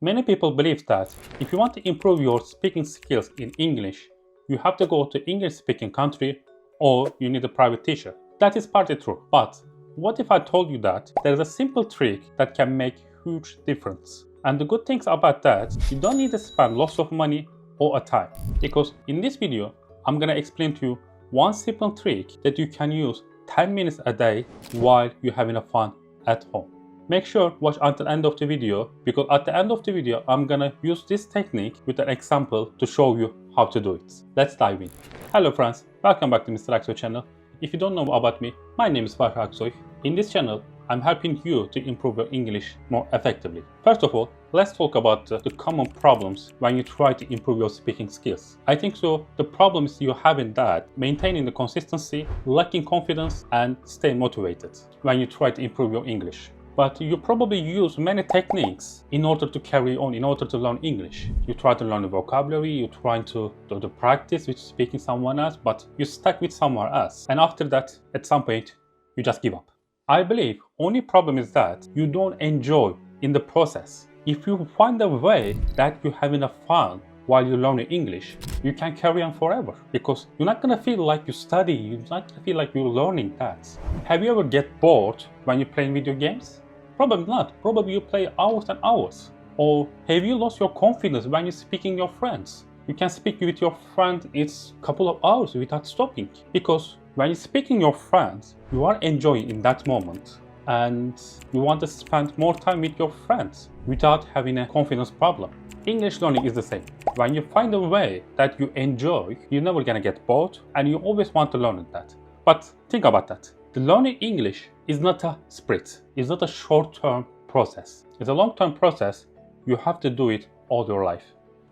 Many people believe that if you want to improve your speaking skills in English, you have to go to English-speaking country or you need a private teacher. That is partly true, but what if I told you that there is a simple trick that can make huge difference? And the good things about that, you don't need to spend lots of money or a time, because in this video, I'm gonna explain to you one simple trick that you can use 10 minutes a day while you're having a fun at home. Make sure watch until the end of the video, because at the end of the video, I'm gonna use this technique with an example to show you how to do it. Let's dive in. Hello friends, welcome back to Mr. Aksoy channel. If you don't know about me, my name is Fatih Aksoy. In this channel, I'm helping you to improve your English more effectively. First of all, let's talk about the common problems when you try to improve your speaking skills. I think so the problems you have in that, maintaining the consistency, lacking confidence, and stay motivated when you try to improve your English. But you probably use many techniques in order to carry on, in order to learn English. You try to learn the vocabulary, you try to do the practice with speaking someone else, but you're stuck with someone else. And after that, at some point, you just give up. I believe only problem is that you don't enjoy in the process. If you find a way that you're having a fun while you're learning English, you can carry on forever, because you're not gonna feel like you study, you're not gonna feel like you're learning that. Have you ever get bored when you're playing video games? Probably not. Probably you play hours and hours. Or have you lost your confidence when you're speaking to your friends? You can speak with your friend it's a couple of hours without stopping, because when you're speaking to your friends, you are enjoying in that moment and you want to spend more time with your friends without having a confidence problem. English learning is the same. When you find a way that you enjoy, you're never gonna get bored and you always want to learn that. But think about that. The learning English is not a sprint. It's not a short-term process. It's a long-term process. You have to do it all your life.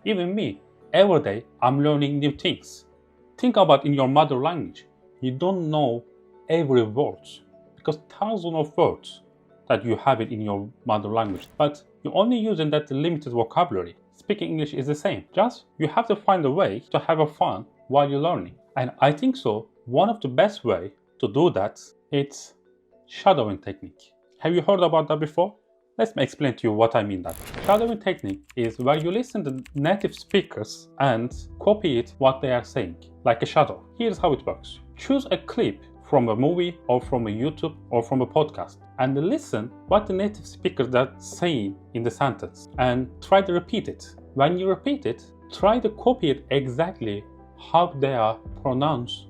Even me, every day I'm learning new things. Think about in your mother language. You don't know every word, because thousands of words that you have it in your mother language, but you're only using that limited vocabulary. Speaking English is the same. Just you have to find a way to have a fun while you're learning. And I think so one of the best way to do that, it's shadowing technique. Have you heard about that before? Let me explain to you what I mean that. Shadowing technique is where you listen to native speakers and copy it what they are saying, like a shadow. Here's how it works. Choose a clip from a movie or from a YouTube or from a podcast and listen what the native speakers are saying in the sentence and try to repeat it. When you repeat it, try to copy it exactly how they are pronounce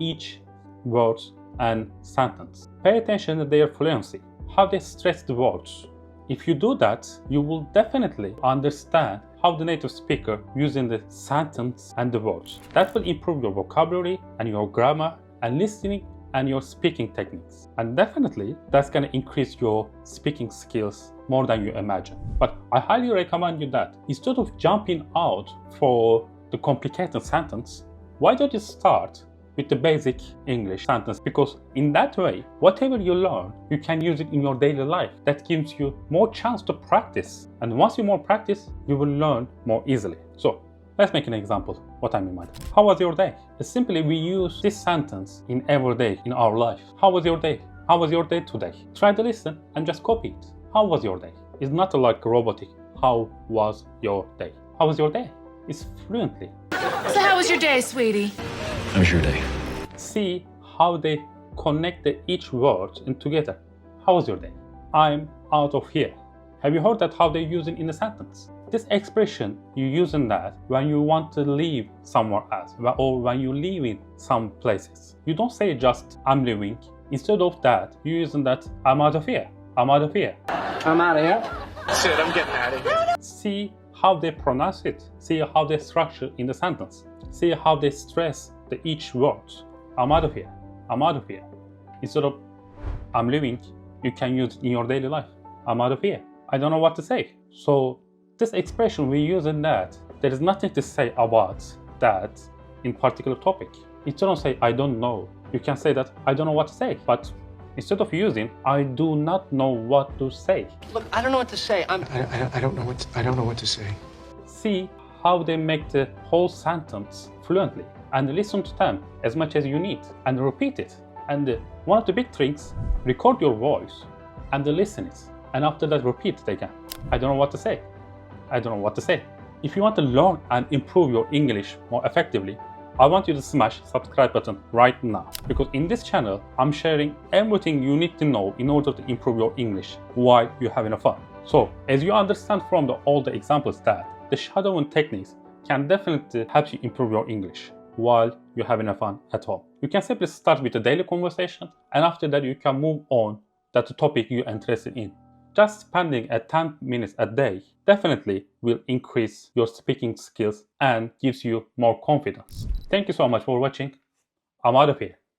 each word and sentence. Pay attention to their fluency, how they stress the words. If you do that, you will definitely understand how the native speaker using the sentence and the words. That will improve your vocabulary and your grammar and listening and your speaking techniques. And definitely that's gonna increase your speaking skills more than you imagine. But I highly recommend you that instead of jumping out for the complicated sentence, why don't you start with the basic English sentence? Because in that way, whatever you learn, you can use it in your daily life. That gives you more chance to practice. And once you more practice, you will learn more easily. So let's make an example what I mean by that. How was your day? Simply we use this sentence in every day in our life. How was your day? How was your day today? Try to listen and just copy it. How was your day? It's not like robotic. How was your day? How was your day? It's fluently. So how was your day, sweetie? How was your day? See how they connect each word and together. How was your day? I'm out of here. Have you heard that how they use it in a sentence? This expression you using that when you want to leave somewhere else or when you leave in some places. You don't say just I'm leaving. Instead of that, you're using that I'm out of here. I'm out of here. I'm out of here. Shit, I'm getting out of here. See how they pronounce it. See how they structure in the sentence. See how they stress each word. I'm out of here. I'm out of here. Instead of I'm leaving, you can use it in your daily life. I'm out of here. I don't know what to say. So this expression we use in that, there is nothing to say about that in particular topic. Instead of say I don't know, you can say that I don't know what to say. But instead of using I do not know what to say. Look, I don't know what to say. I don't know what to say. See how they make the whole sentence fluently and listen to them as much as you need and repeat it. And one of the big tricks, record your voice and listen it. And after that repeat it again. I don't know what to say. I don't know what to say. If you want to learn and improve your English more effectively, I want you to smash subscribe button right now, because in this channel I'm sharing everything you need to know in order to improve your English while you're having fun. So as you understand from all the examples that the shadowing techniques can definitely help you improve your English while you're having fun at home. You can simply start with a daily conversation, and after that you can move on to the topic you're interested in. Just spending 10 minutes a day definitely will increase your speaking skills and gives you more confidence. Thank you so much for watching. I'm out of here.